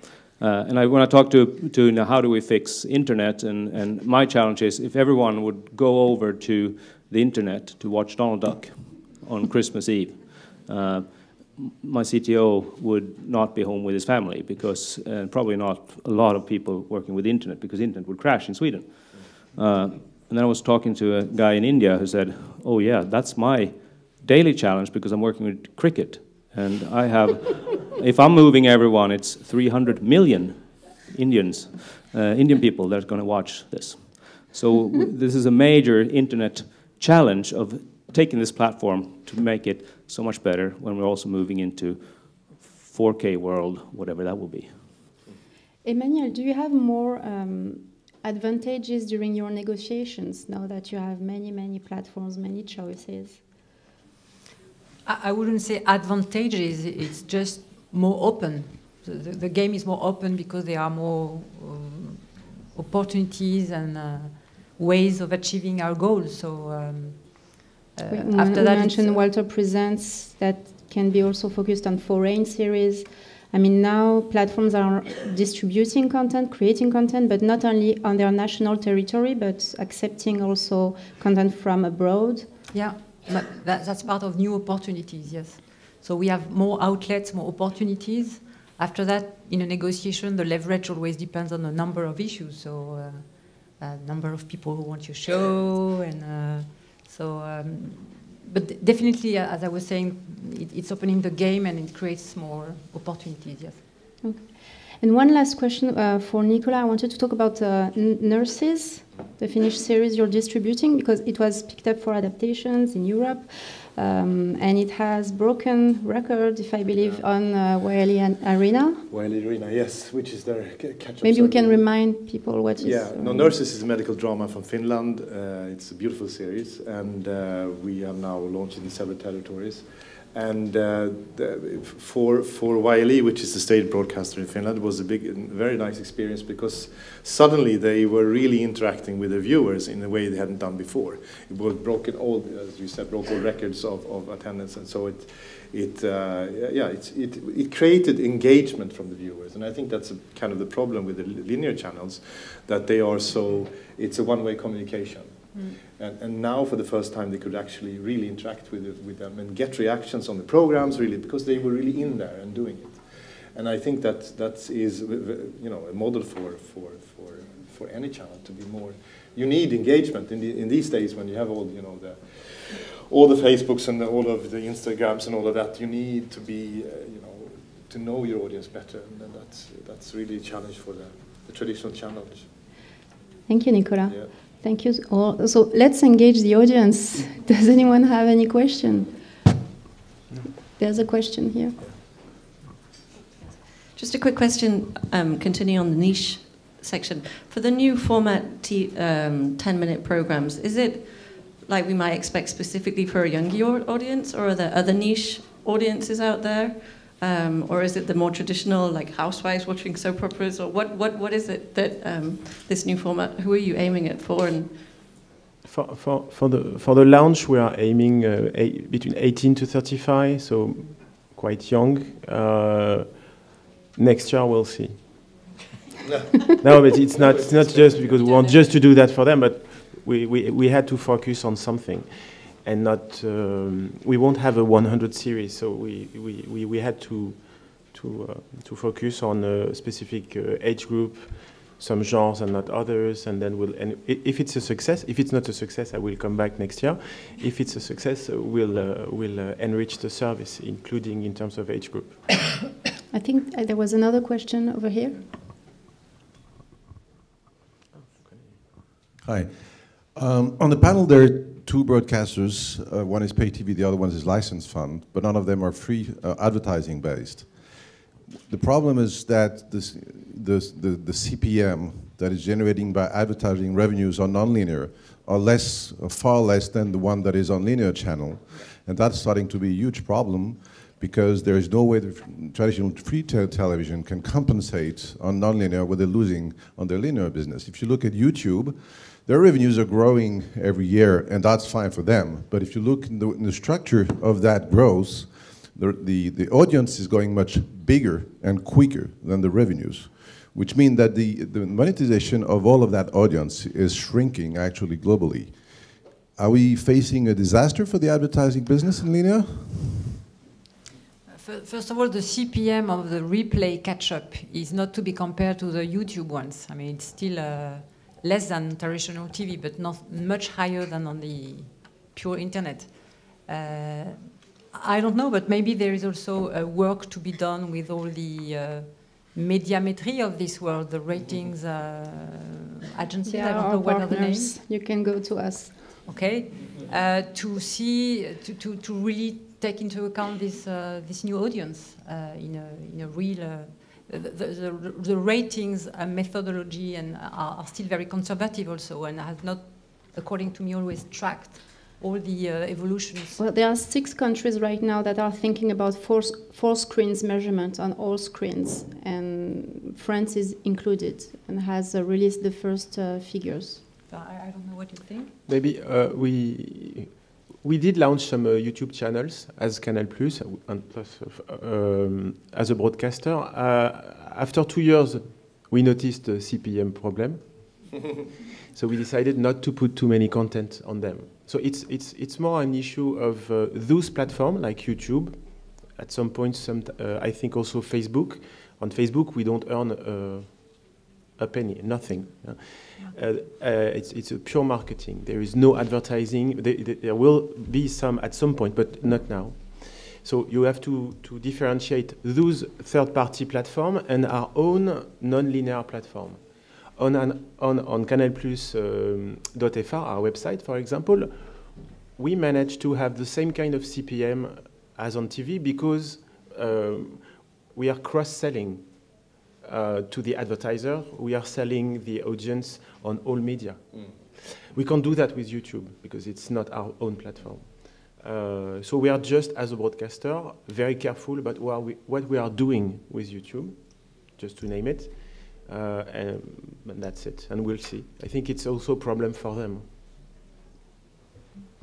And when I talk to now, how do we fix internet, and my challenge is if everyone would go over to the internet to watch Donald Duck on Christmas Eve, my CTO would not be home with his family, because probably not a lot of people working with internet, because internet would crash in Sweden. And then I was talking to a guy in India who said, oh yeah, that's my daily challenge, because I'm working with cricket. And I have, if I'm moving everyone, it's 300 million Indian people that are going to watch this. So this is a major internet challenge of taking this platform to make it so much better when we're also moving into 4K world, whatever that will be. Emmanuel, do you have more advantages during your negotiations now that you have many platforms, many choices? I wouldn't say advantages, it's just more open. The game is more open because there are more opportunities and ways of achieving our goals. So after that, you mentioned Walter Presents, that can be also focused on foreign series. I mean, now platforms are distributing content, creating content, but not only on their national territory, but accepting also content from abroad. Yeah, but that's part of new opportunities, yes. So we have more outlets, more opportunities. After that, in a negotiation, the leverage always depends on a number of issues. So number of people who want your show, and but definitely, as I was saying, it's opening the game and it creates more opportunities, yes. Okay. And one last question for Nicola. I wanted to talk about Nurses, the Finnish series you're distributing, because it was picked up for adaptations in Europe, and it has broken record, if I believe, on Wiley Arena. Wiley Arena, yes, which is their catch-up. Maybe we can remind people what is... Yeah, no, Nurses is a medical drama from Finland. It's a beautiful series, and we are now launched in several territories. And for YLE, which is the state broadcaster in Finland, it was a very nice experience, because suddenly they were really interacting with the viewers in a way they hadn't done before. It was broken all, as you said, broke all records of attendance, and so it created engagement from the viewers. And I think that's kind of the problem with the linear channels, that they are so, it's a one-way communication. And now, for the first time, they could actually really interact with them and get reactions on the programs, really, because they were really in there and doing it. And I think that is, you know, a model for any channel to be more. You need engagement in these days when you have all, you know, all the Facebooks and all of the Instagrams and all of that. You need to be, you know, to know your audience better, and that's really a challenge for the traditional channels. Thank you, Nicola. Yeah. Thank you all. So let's engage the audience. Does anyone have any question? No. There's a question here. Just a quick question, continuing on the niche section. For the new format 10-minute programs, is it like we might expect specifically for a younger audience, or are there other niche audiences out there? or is it the more traditional, like housewives watching soap operas, or what is it that this new format? Who are you aiming it for? And for the launch, we are aiming between 18 to 35, so quite young. Next year, we'll see. No, but it's not just because we want just to do that for them, but we had to focus on something, and not we won't have a 100 series, so we had to focus on a specific age group, some genres and not others, and then if it's a success. If it's not a success, I will come back next year. If it's a success, we'll enrich the service, including in terms of age group. I think there was another question over here. Hi. On the panel, there are two broadcasters. One is pay TV, the other one is license fund, but none of them are free advertising based. The problem is that the CPM that is generating by advertising revenues on non-linear are far less than the one that is on linear channel, and that's starting to be a huge problem because there is no way that traditional free television can compensate on non-linear what they're losing on their linear business. If you look at YouTube, their revenues are growing every year, and that's fine for them. But if you look in the structure of that growth, the audience is going much bigger and quicker than the revenues, which means that the monetization of all of that audience is shrinking actually globally. Are we facing a disaster for the advertising business in linear? First of all, the CPM of the replay catch-up is not to be compared to the YouTube ones. I mean, it's still less than traditional TV, but not much higher than on the pure internet. I don't know, but maybe there is also work to be done with all the mediametry of this world, the ratings agencies. I don't know what are the names. You can go to us. Okay, to see, to really take into account this new audience in a real. The ratings methodology and are still very conservative also, and have not, according to me, always tracked all the evolutions. Well, there are 6 countries right now that are thinking about four screens measurement on all screens, and France is included and has released the first figures. I don't know what you think. Maybe we did launch some YouTube channels as Canal Plus and plus as a broadcaster. After 2 years, we noticed a CPM problem, so we decided not to put too many content on them. So it's more an issue of those platforms like YouTube. At some point, I think also Facebook. On Facebook, we don't earn a penny, nothing. It's a pure marketing. There is no advertising. There will be some at some point, but not now. So you have to differentiate those third-party platforms and our own non-linear platform. On canalplus.fr, our website, for example, we managed to have the same kind of CPM as on TV because we are cross-selling. To the advertiser, we are selling the audience on all media. We can't do that with YouTube because it's not our own platform. So we are just, as a broadcaster, very careful about what we are doing with YouTube, just to name it, and that's it. And we'll see. I think it's also a problem for them.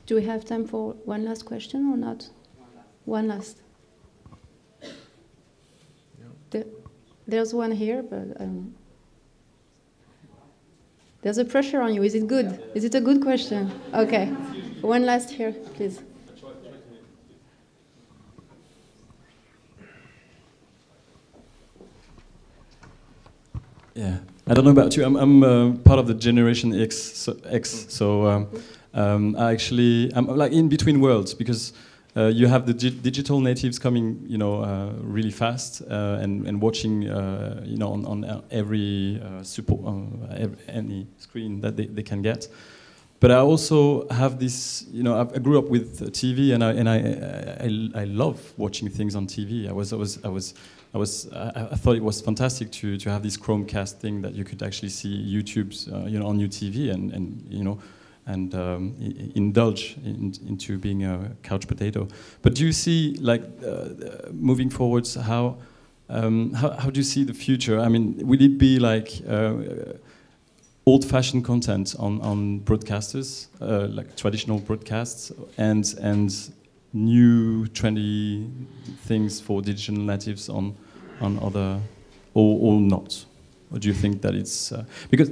Do we have time for one last question or not? One last. There's one here, but there's a pressure on you. Is it good? Is it a good question? Okay. One last here, please. Yeah, I don't know about you. I'm part of the Generation X, so I'm like in between worlds because. You have the digital natives coming, really fast and watching, on every any screen that they can get. But I also have this, I grew up with TV, and I love watching things on TV. I thought it was fantastic to have this Chromecast thing that you could actually see YouTube's, on your TV, and indulge into being a couch potato. But do you see, like, moving forwards, how do you see the future? I mean, will it be like old-fashioned content on broadcasters, like traditional broadcasts, and new trendy things for digital natives on other, or not? Or do you think that it's because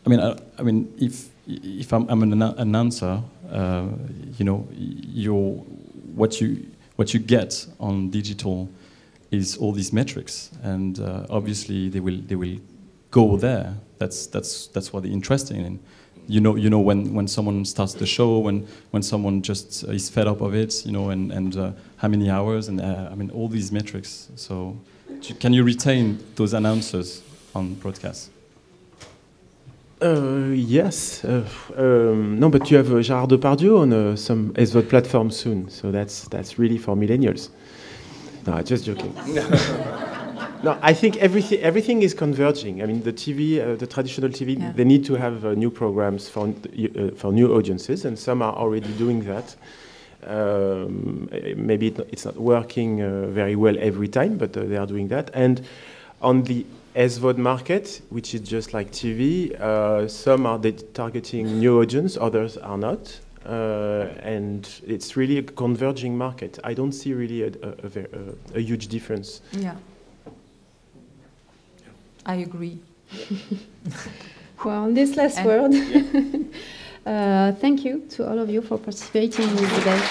I mean if I'm an announcer, you know, what you get on digital is all these metrics, and obviously they will go there. That's what they're interested in. You know when someone starts the show, when someone just is fed up of it, you know, and how many hours, and I mean all these metrics. So can you retain those announcers on broadcast? Yes. No, but you have Gérard Depardieu on some SVOD platform soon, so that's really for millennials. No, just joking. No, I think everything is converging. I mean, the TV, the traditional TV, they need to have new programs for new audiences, and some are already doing that. Maybe it's not working very well every time, but they are doing that. And on the SVOD market, which is just like TV, some are targeting new audience, others are not. And it's really a converging market. I don't see really a huge difference. Yeah. I agree. Well, on this last word, thank you to all of you for participating in this debate.